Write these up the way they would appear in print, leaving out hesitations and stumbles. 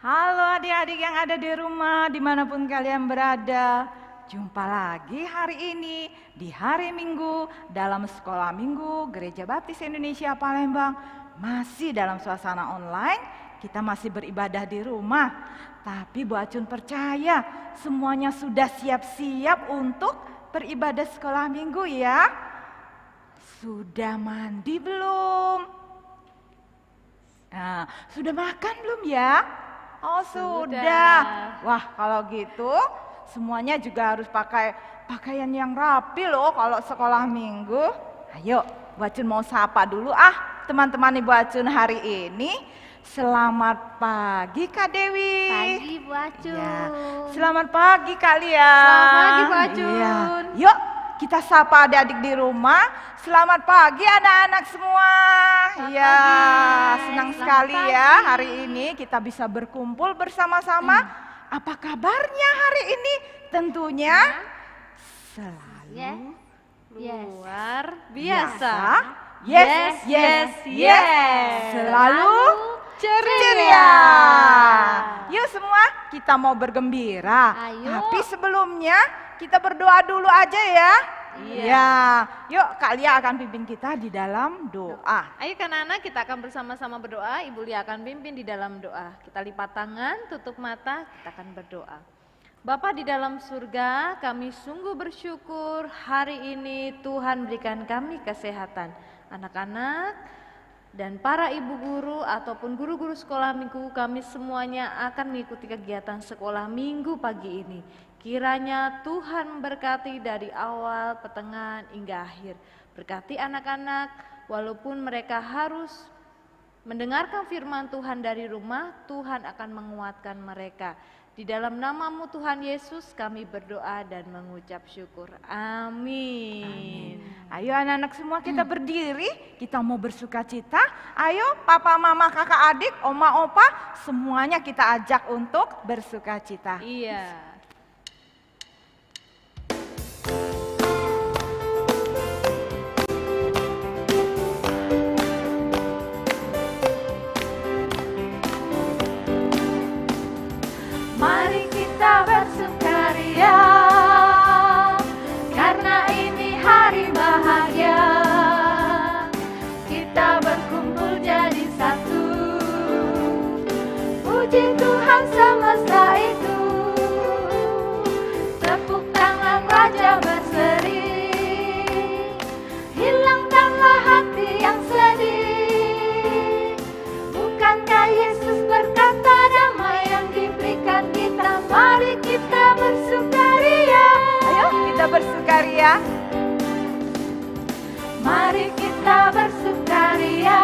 Halo adik-adik yang ada di rumah, dimanapun kalian berada. Jumpa lagi hari ini di hari Minggu dalam sekolah Minggu Gereja Baptis Indonesia Palembang. Masih dalam suasana online, kita masih beribadah di rumah. Tapi Bu Acun percaya semuanya sudah siap-siap untuk beribadah sekolah Minggu ya. Sudah mandi belum? Nah, sudah makan belum ya? Oh sudah. Wah kalau gitu semuanya juga harus pakai pakaian yang rapi loh kalau sekolah minggu. Ayo Bu Acun mau sapa dulu teman-teman Ibu Acun hari ini. Selamat pagi Kak Dewi. Pagi Bu Acun. Ya. Selamat pagi Kak Lia. Selamat pagi Bu Acun. Ya. Yuk kita sapa adik-adik di rumah. Selamat pagi anak-anak semua. Ya, senang sekali ya hari ini kita bisa berkumpul bersama-sama. Apa kabarnya hari ini? Tentunya selalu luar biasa. Yes. Selalu ceria. Yuk semua kita mau bergembira. Ayo. Tapi sebelumnya kita berdoa dulu aja ya. Iya. Yuk Kak Lia akan pimpin kita di dalam doa. Ayo anak-anak kita akan bersama-sama berdoa. Ibu Lia akan pimpin di dalam doa. Kita lipat tangan, tutup mata, kita akan berdoa. Bapa di dalam surga, kami sungguh bersyukur hari ini Tuhan berikan kami kesehatan. Anak-anak dan para ibu guru ataupun guru-guru sekolah minggu, kami semuanya akan mengikuti kegiatan sekolah minggu pagi ini. Kiranya Tuhan berkati dari awal, pertengahan, hingga akhir. Berkati anak-anak walaupun mereka harus mendengarkan firman Tuhan dari rumah, Tuhan akan menguatkan mereka. Di dalam nama-Mu Tuhan Yesus kami berdoa dan mengucap syukur. Amin. Ayo anak-anak semua kita berdiri, kita mau bersukacita. Ayo papa, mama, kakak, adik, oma, opa, semuanya kita ajak untuk bersukacita. Iya. Mari kita bersukaria, karena ini hari bahagia. Kita berkumpul jadi satu, puji Tuhan semesta itu. Tepuk tangan Raja berseri, hilangkanlah hati yang sedih. Bukankah Yesus berkata damai yang diberikan kita? Mari kita bersukaria. Ayo kita bersukaria. Mari kita bersukaria,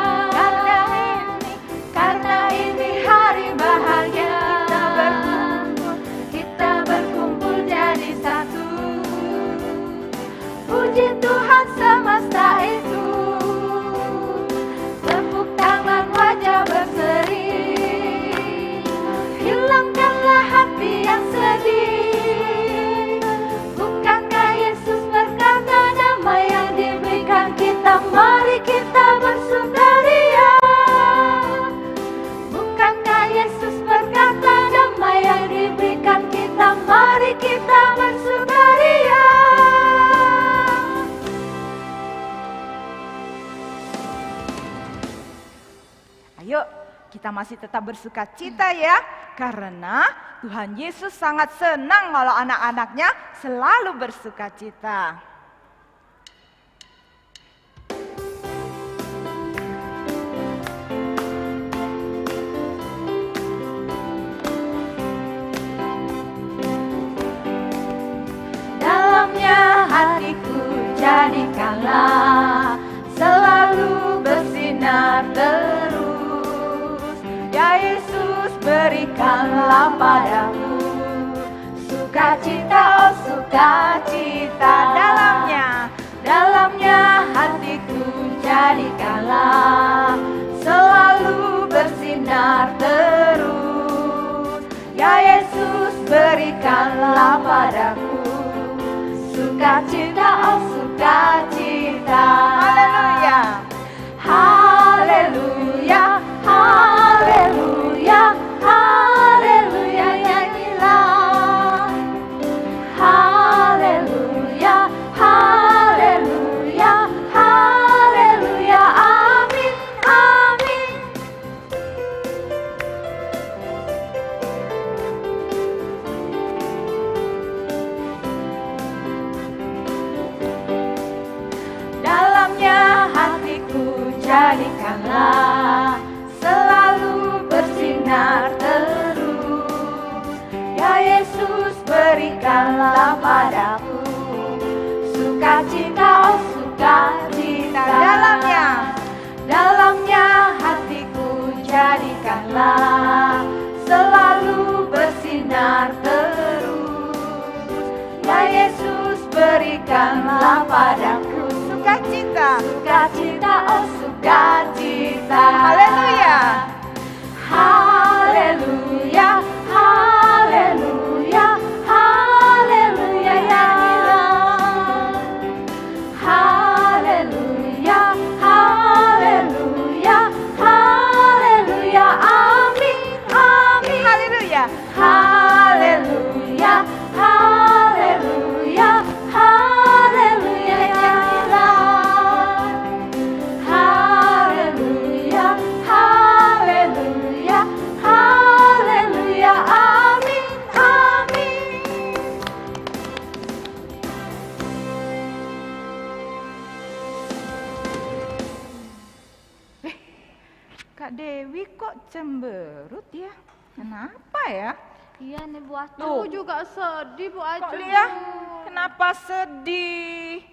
karena ini hari bahagia. Kita berkumpul jadi satu, puji Tuhan semesta itu. Tepuk tangan wajah berseri, hilangkanlah hati yang sedih. Bukankah Yesus berkata damai yang diberikan kita? Mari kita bersukaria. Bukankah Yesus berkata damai yang diberikan kita? Mari kita bersukaria. Ayo kita masih tetap bersukacita ya. Karena Tuhan Yesus sangat senang kalau anak-anaknya selalu bersukacita. Dalamnya hatiku jadikanlah selalu bersinar terus. Ya Yesus berikanlah padaku sukacita, oh sukacita. Dalamnya hatiku jadikanlah selalu bersinar terus. Ya Yesus berikanlah padaku sukacita, oh sukacita. Haleluya. Haleluya, haleluya, haleluya. jadikanlah selalu bersinar terus. Ya Yesus, berikanlah padaku sukacita, oh sukacita. Dalamnya hatiku jadikanlah selalu bersinar terus. Ya Yesus, berikanlah padaku Sukacita. sukacita, oh sukacita. Haleluya. Haleluya, haleluya, haleluya, nyanyilah. Haleluya, haleluya, haleluya, amin, amin. Haleluya. Haleluya, haleluya, haleluya, nyanyilah. Haleluya, haleluya, haleluya, amin, amin. Kak Dewi kok cemberut ya? Kenapa ya? Iya nih Bu Acun. Tuh. Aku juga sedih Bu Kok Acun. Lia? Kenapa sedih?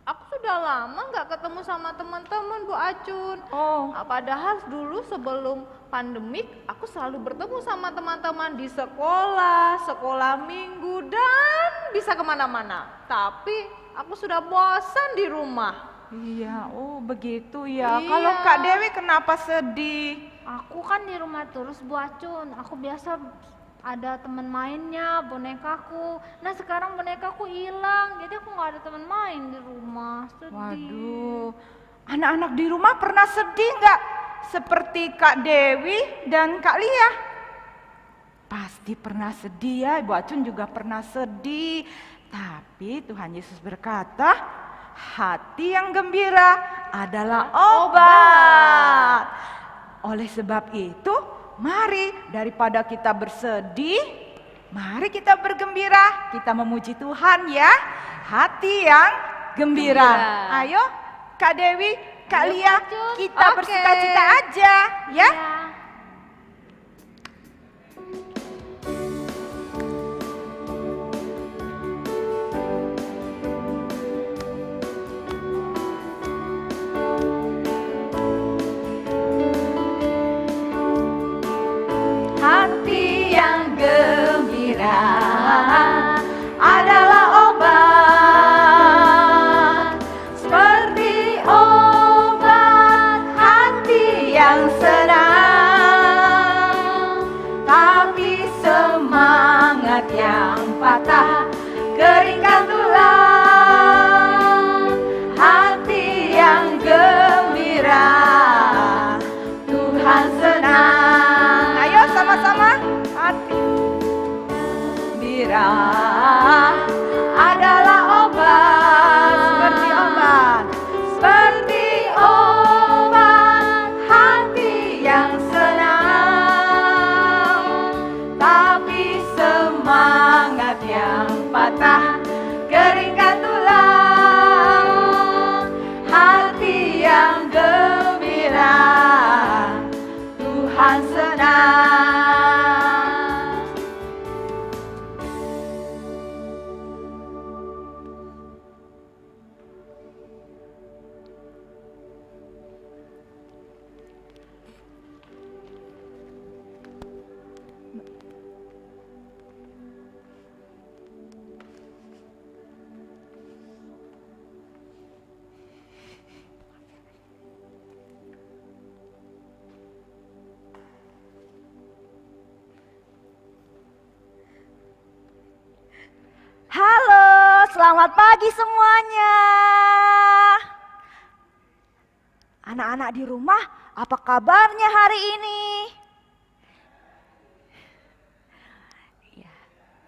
Aku sudah lama nggak ketemu sama teman-teman Bu Acun. Oh, Padahal dulu sebelum pandemik aku selalu bertemu sama teman-teman di sekolah, sekolah minggu dan bisa kemana-mana. Tapi aku sudah bosan di rumah. iya. Oh, begitu ya. Iya. Kalau Kak Dewi kenapa sedih? Aku kan di rumah terus Bu Acun. Aku biasa ada teman mainnya, bonekaku. Nah sekarang bonekaku hilang, jadi aku nggak ada teman main di rumah. Sedih. Waduh, anak-anak di rumah pernah sedih nggak? Seperti Kak Dewi dan Kak Lia? Pasti pernah sedih ya, Ibu Acun juga pernah sedih. Tapi Tuhan Yesus berkata, hati yang gembira adalah obat. Oleh sebab itu, mari daripada kita bersedih, mari kita bergembira, kita memuji Tuhan ya. Hati yang gembira. Gembira. Ayo Kak Dewi, Kak Ayo, Lia, Kak Jun. kita Oke. bersukacita aja ya. Ya. Hati yang gembira adalah obat, seperti obat hati yang senang. Tapi semangat yang patah keringkan tulang. Hati yang gembira Tuhan senang. Ayo sama-sama. Hati. Gembira adalah obat, Seperti obat. seperti obat hati yang senang. Tapi semangat yang patah keringkan tulang. Hati yang gembira Tuhan senang. Halo, selamat pagi semuanya. Anak-anak di rumah, apa kabarnya hari ini? Ya,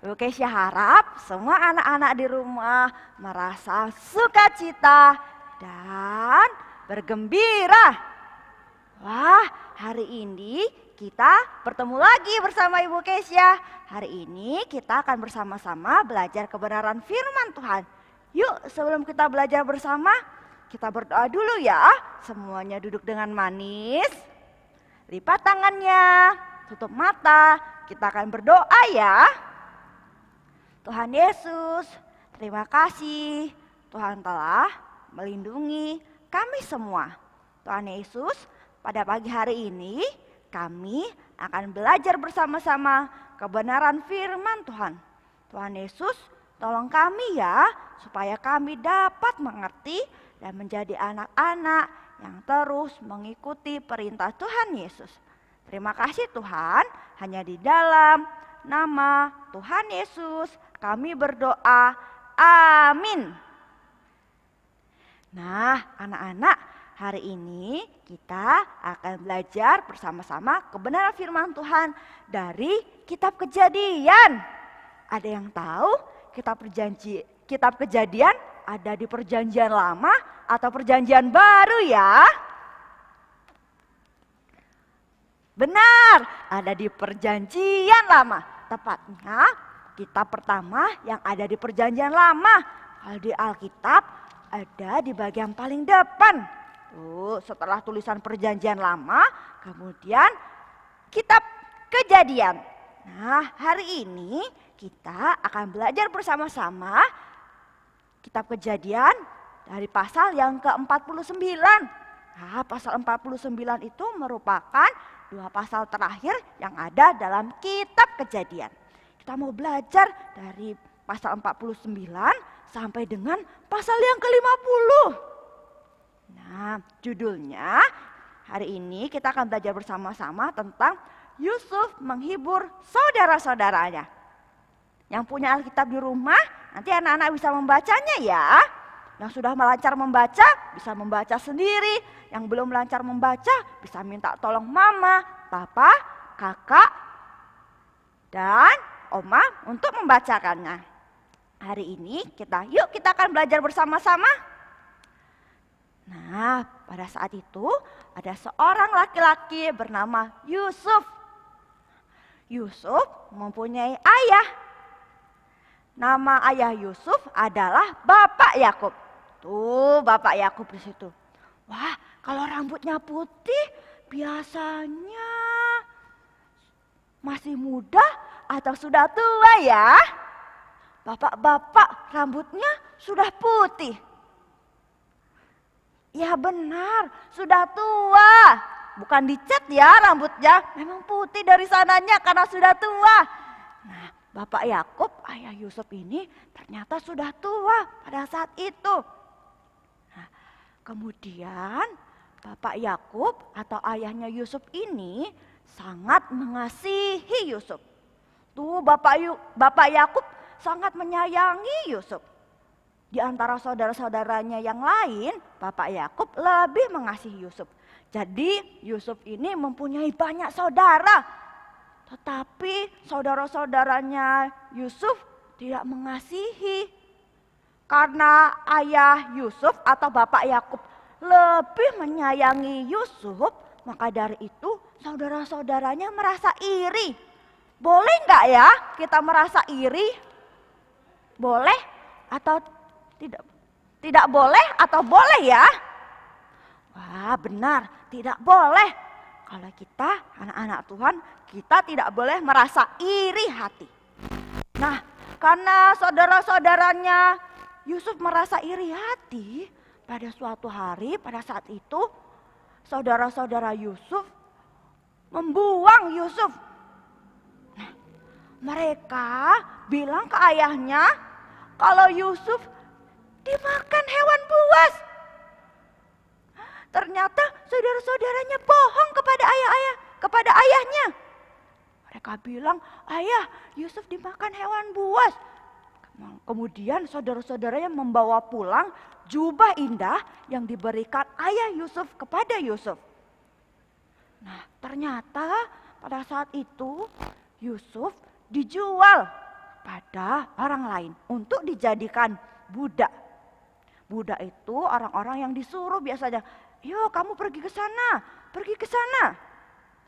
Bu Kesya harap semua anak-anak di rumah merasa sukacita dan bergembira. Wah, hari ini kita bertemu lagi bersama Ibu Kesya. Hari ini kita akan bersama-sama belajar kebenaran firman Tuhan. Yuk, sebelum kita belajar bersama, kita berdoa dulu ya. Semuanya duduk dengan manis. Lipat tangannya, tutup mata. Kita akan berdoa ya. Tuhan Yesus, terima kasih. Tuhan telah melindungi kami semua. Tuhan Yesus, pada pagi hari ini kami akan belajar bersama-sama kebenaran firman Tuhan. Tuhan Yesus, tolong kami ya, supaya kami dapat mengerti dan menjadi anak-anak yang terus mengikuti perintah Tuhan Yesus. Terima kasih Tuhan, hanya di dalam nama Tuhan Yesus kami berdoa. Amin. Nah, anak-anak, hari ini kita akan belajar bersama-sama kebenaran firman Tuhan dari kitab Kejadian. Ada yang tahu kitab Kejadian ada di Perjanjian Lama atau Perjanjian Baru ya? Benar, ada di Perjanjian Lama. Tepatnya kitab pertama yang ada di Perjanjian Lama. Kalau di Alkitab ada di bagian paling depan. Setelah tulisan Perjanjian Lama, kemudian kitab Kejadian. Nah, hari ini kita akan belajar bersama-sama kitab Kejadian dari pasal yang ke-49. Nah, pasal 49 itu merupakan 2 pasal terakhir yang ada dalam kitab Kejadian. Kita mau belajar dari pasal 49 sampai dengan pasal yang ke-50. Nah, judulnya hari ini kita akan belajar bersama-sama tentang Yusuf menghibur saudara-saudaranya. Yang punya Alkitab di rumah, nanti anak-anak bisa membacanya ya. Yang sudah lancar membaca, bisa membaca sendiri. Yang belum lancar membaca, bisa minta tolong mama, papa, kakak, dan oma untuk membacakannya. Hari ini kita akan belajar bersama-sama. Nah, pada saat itu ada seorang laki-laki bernama Yusuf. Yusuf mempunyai ayah. Nama ayah Yusuf adalah Bapak Yakub. Tuh, Bapak Yakub di situ. Wah, kalau rambutnya putih biasanya masih muda atau sudah tua ya? Bapak-bapak rambutnya sudah putih. Ya benar, sudah tua. Bukan dicat ya rambutnya, memang putih dari sananya karena sudah tua. Nah, Bapak Yakub, ayah Yusuf ini ternyata sudah tua pada saat itu. Nah, kemudian Bapak Yakub atau ayahnya Yusuf ini sangat mengasihi Yusuf. Tuh Bapak Yakub sangat menyayangi Yusuf. Di antara saudara-saudaranya yang lain, Bapak Yakub lebih mengasihi Yusuf. Jadi Yusuf ini mempunyai banyak saudara. Tetapi saudara-saudaranya Yusuf tidak mengasihi. Karena ayah Yusuf atau Bapak Yakub lebih menyayangi Yusuf, maka dari itu saudara-saudaranya merasa iri. Boleh nggak ya kita merasa iri? Boleh atau tidak? Tidak boleh atau boleh ya? Wah, benar, tidak boleh. Kalau kita anak-anak Tuhan, kita tidak boleh merasa iri hati. Nah, karena saudara-saudaranya Yusuf merasa iri hati, pada suatu hari, pada saat itu, saudara-saudara Yusuf membuang Yusuf. Nah, mereka bilang ke ayahnya, kalau Yusuf dimakan hewan buas. Ternyata saudara-saudaranya bohong kepada ayahnya. Mereka bilang, ayah, Yusuf dimakan hewan buas. Kemudian saudara-saudaranya membawa pulang jubah indah yang diberikan ayah Yusuf kepada Yusuf. Nah, ternyata pada saat itu Yusuf dijual pada orang lain untuk dijadikan budak. Budak itu orang-orang yang disuruh biasanya, yuk kamu pergi ke sana,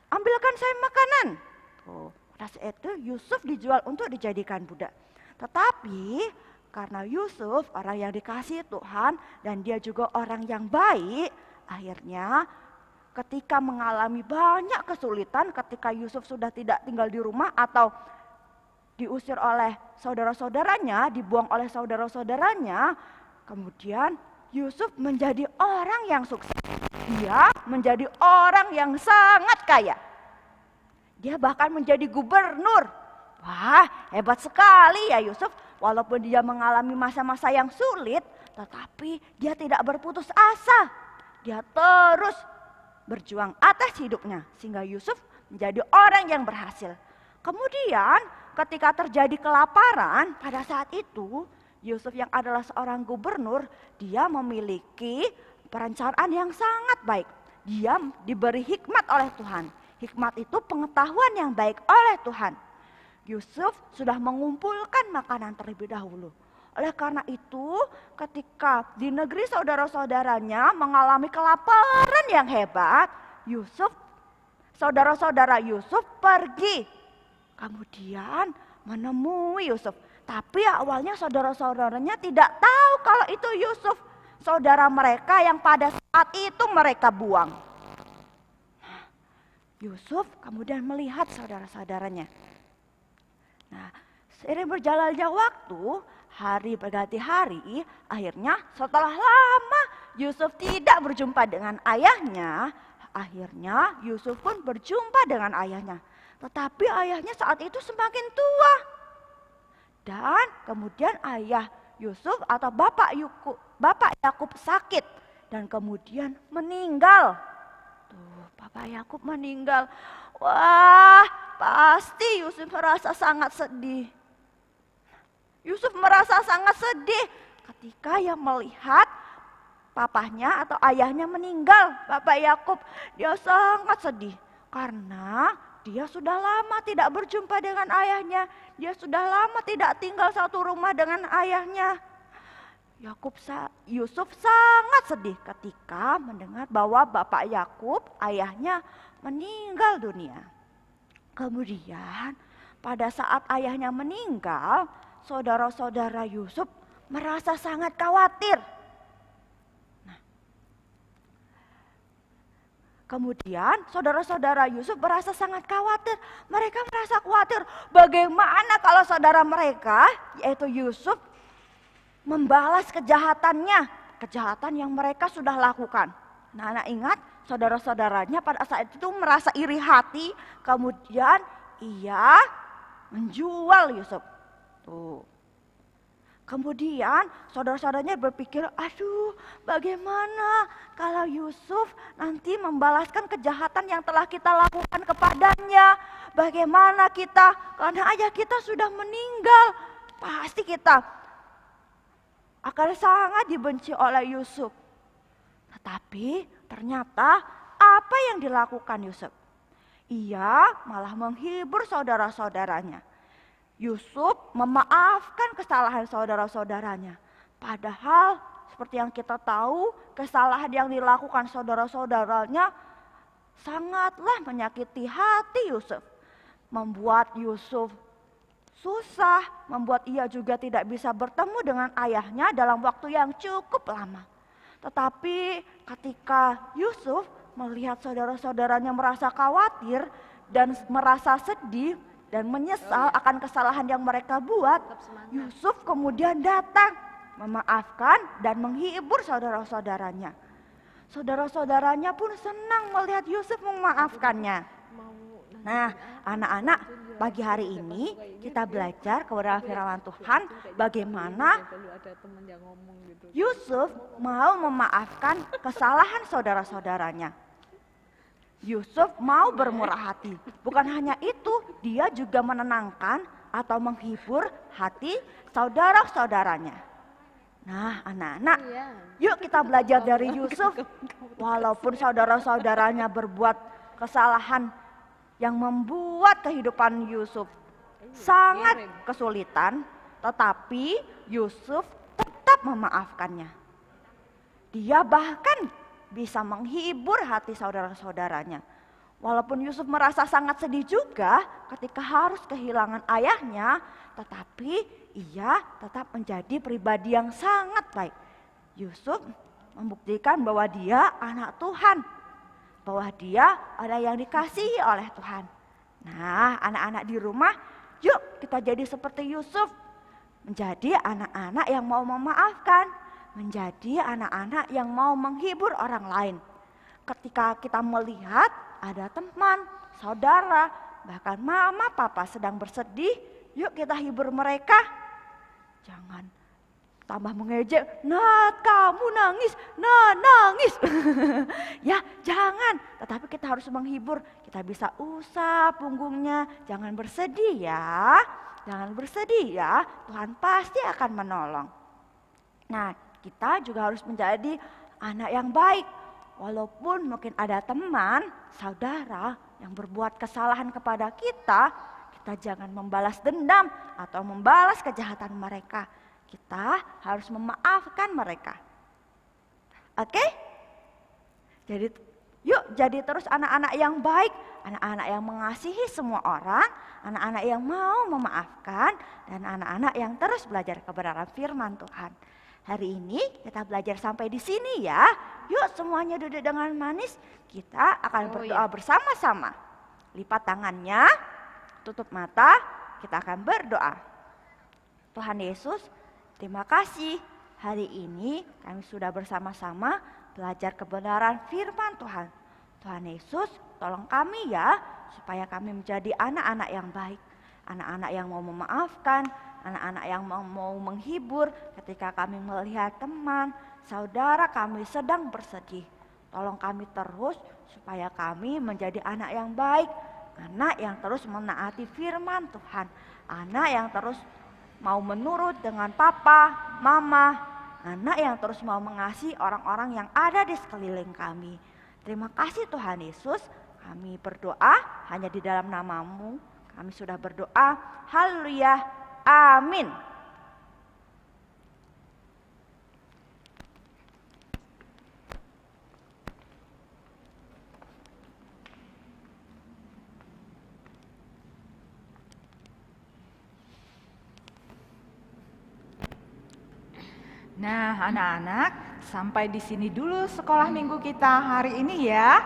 ambilkan saya makanan. Pada saat itu Yusuf dijual untuk dijadikan budak. Tetapi karena Yusuf orang yang dikasihi Tuhan dan dia juga orang yang baik, akhirnya ketika mengalami banyak kesulitan, ketika Yusuf sudah tidak tinggal di rumah atau diusir oleh saudara-saudaranya, dibuang oleh saudara-saudaranya, kemudian Yusuf menjadi orang yang sukses. Dia menjadi orang yang sangat kaya. Dia bahkan menjadi gubernur. Wah, hebat sekali ya Yusuf. Walaupun dia mengalami masa-masa yang sulit, tetapi dia tidak berputus asa. Dia terus berjuang atas hidupnya sehingga Yusuf menjadi orang yang berhasil. Kemudian ketika terjadi kelaparan pada saat itu, Yusuf yang adalah seorang gubernur, dia memiliki perencanaan yang sangat baik. Dia diberi hikmat oleh Tuhan. Hikmat itu pengetahuan yang baik oleh Tuhan. Yusuf sudah mengumpulkan makanan terlebih dahulu. Oleh karena itu, ketika di negeri saudara-saudaranya mengalami kelaparan yang hebat, saudara-saudara Yusuf pergi. Kemudian menemui Yusuf. Tapi awalnya saudara-saudaranya tidak tahu kalau itu Yusuf, saudara mereka yang pada saat itu mereka buang. Yusuf kemudian melihat saudara-saudaranya. Nah, seiring berjalannya waktu, hari berganti hari, akhirnya setelah lama Yusuf tidak berjumpa dengan ayahnya, akhirnya Yusuf pun berjumpa dengan ayahnya. Tetapi ayahnya saat itu semakin tua. Dan kemudian ayah Yusuf atau Bapak Yakub sakit dan kemudian meninggal. Tuh, Bapak Yakub meninggal. Wah, pasti Yusuf merasa sangat sedih. Yusuf merasa sangat sedih ketika ia melihat papahnya atau ayahnya meninggal. Bapak Yakub, dia sangat sedih karena dia sudah lama tidak berjumpa dengan ayahnya. Dia sudah lama tidak tinggal satu rumah dengan ayahnya. Yusuf sangat sedih ketika mendengar bahwa Bapak Yakub, ayahnya, meninggal dunia. Kemudian pada saat ayahnya meninggal, saudara-saudara Yusuf merasa sangat khawatir. Kemudian saudara-saudara Yusuf merasa sangat khawatir. Mereka merasa khawatir bagaimana kalau saudara mereka, yaitu Yusuf, membalas kejahatannya. Kejahatan yang mereka sudah lakukan. Nah, anak ingat saudara-saudaranya pada saat itu merasa iri hati. Kemudian ia menjual Yusuf. Tuh. Kemudian saudara-saudaranya berpikir, aduh bagaimana kalau Yusuf nanti membalaskan kejahatan yang telah kita lakukan kepadanya. Bagaimana kita, karena ayah kita sudah meninggal. Pasti kita akan sangat dibenci oleh Yusuf. Tetapi ternyata apa yang dilakukan Yusuf? Ia malah menghibur saudara-saudaranya. Yusuf memaafkan kesalahan saudara-saudaranya. Padahal seperti yang kita tahu, kesalahan yang dilakukan saudara-saudaranya sangatlah menyakiti hati Yusuf. Membuat Yusuf susah, membuat ia juga tidak bisa bertemu dengan ayahnya dalam waktu yang cukup lama. Tetapi ketika Yusuf melihat saudara-saudaranya merasa khawatir dan merasa sedih, dan menyesal akan kesalahan yang mereka buat, Yusuf kemudian datang memaafkan dan menghibur saudara-saudaranya. Saudara-saudaranya pun senang melihat Yusuf memaafkannya. Nah, anak-anak, pagi hari ini kita belajar kebenaran firman Tuhan bagaimana Yusuf mau memaafkan kesalahan saudara-saudaranya. Yusuf mau bermurah hati. Bukan hanya itu, dia juga menenangkan atau menghibur hati saudara-saudaranya. Nah, anak-anak, yuk kita belajar dari Yusuf. Walaupun saudara-saudaranya berbuat kesalahan yang membuat kehidupan Yusuf sangat kesulitan, tetapi Yusuf tetap memaafkannya. Dia bahkan bisa menghibur hati saudara-saudaranya. Walaupun Yusuf merasa sangat sedih juga ketika harus kehilangan ayahnya, tetapi ia tetap menjadi pribadi yang sangat baik. Yusuf membuktikan bahwa dia anak Tuhan, bahwa dia ada yang dikasihi oleh Tuhan. Nah, anak-anak di rumah, yuk kita jadi seperti Yusuf, menjadi anak-anak yang mau memaafkan, menjadi anak-anak yang mau menghibur orang lain. Ketika kita melihat ada teman, saudara, bahkan mama, papa sedang bersedih, yuk kita hibur mereka. Jangan tambah mengejek, nah kamu nangis, nah nangis. Ya jangan, tetapi kita harus menghibur. Kita bisa usap punggungnya, jangan bersedih ya. Jangan bersedih ya, Tuhan pasti akan menolong. Nah, kita juga harus menjadi anak yang baik. Walaupun mungkin ada teman, saudara yang berbuat kesalahan kepada kita jangan membalas dendam atau membalas kejahatan mereka. Kita harus memaafkan mereka. Oke? Jadi yuk jadi terus anak-anak yang baik, anak-anak yang mengasihi semua orang, anak-anak yang mau memaafkan, dan anak-anak yang terus belajar kebenaran firman Tuhan. Hari ini kita belajar sampai di sini ya. Yuk semuanya duduk dengan manis, kita akan berdoa bersama-sama. Lipat tangannya, tutup mata, kita akan berdoa. Tuhan Yesus, terima kasih. Hari ini kami sudah bersama-sama belajar kebenaran firman Tuhan. Tuhan Yesus, tolong kami ya, supaya kami menjadi anak-anak yang baik. Anak-anak yang mau memaafkan, anak-anak yang mau menghibur ketika kami melihat teman, saudara kami sedang bersedih. Tolong kami terus supaya kami menjadi anak yang baik, anak yang terus menaati firman Tuhan, anak yang terus mau menurut dengan papa, mama, anak yang terus mau mengasihi orang-orang yang ada di sekeliling kami. Terima kasih Tuhan Yesus, kami berdoa hanya di dalam nama-Mu. Kami sudah berdoa, haleluya, amin. Nah, anak-anak, sampai di sini dulu sekolah minggu kita hari ini ya.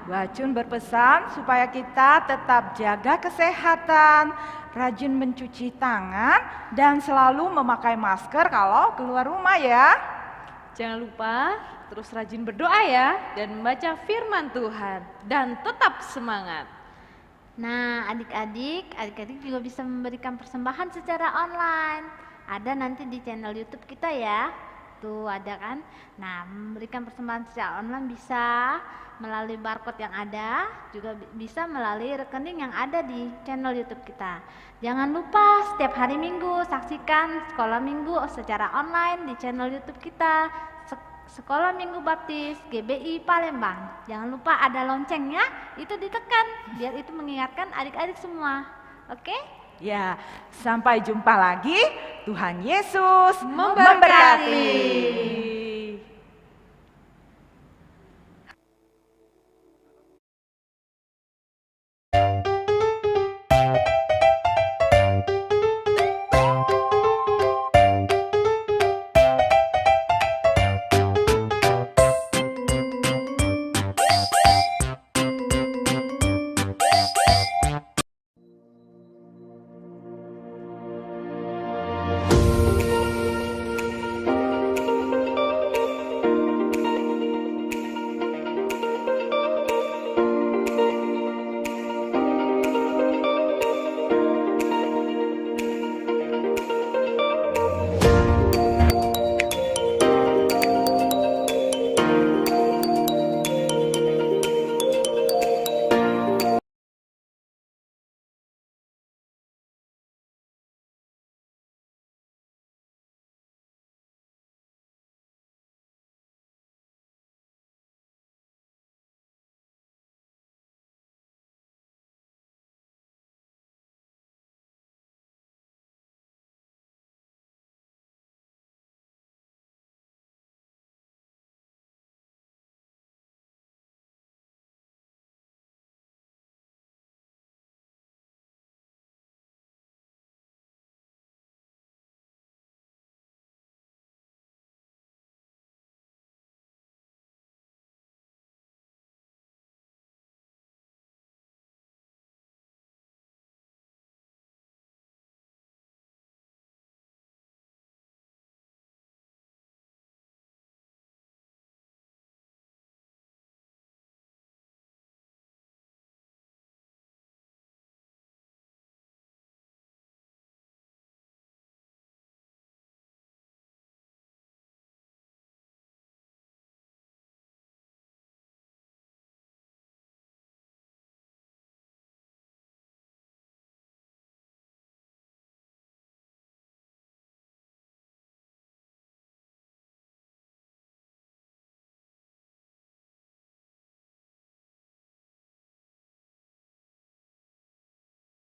Bacun berpesan supaya kita tetap jaga kesehatan, rajin mencuci tangan, dan selalu memakai masker kalau keluar rumah ya. Jangan lupa terus rajin berdoa ya, dan membaca firman Tuhan, dan tetap semangat. Nah, adik-adik juga bisa memberikan persembahan secara online. Ada nanti di channel YouTube kita ya. Tuh ada kan. Nah, memberikan persembahan secara online bisa melalui barcode yang ada, juga bisa melalui rekening yang ada di channel YouTube kita. Jangan lupa setiap hari Minggu saksikan Sekolah Minggu secara online di channel YouTube kita, Sekolah Minggu Baptis GBI Palembang. Jangan lupa ada loncengnya, itu ditekan biar itu mengingatkan adik-adik semua. Oke? Ya, sampai jumpa lagi. Tuhan Yesus Memberkati.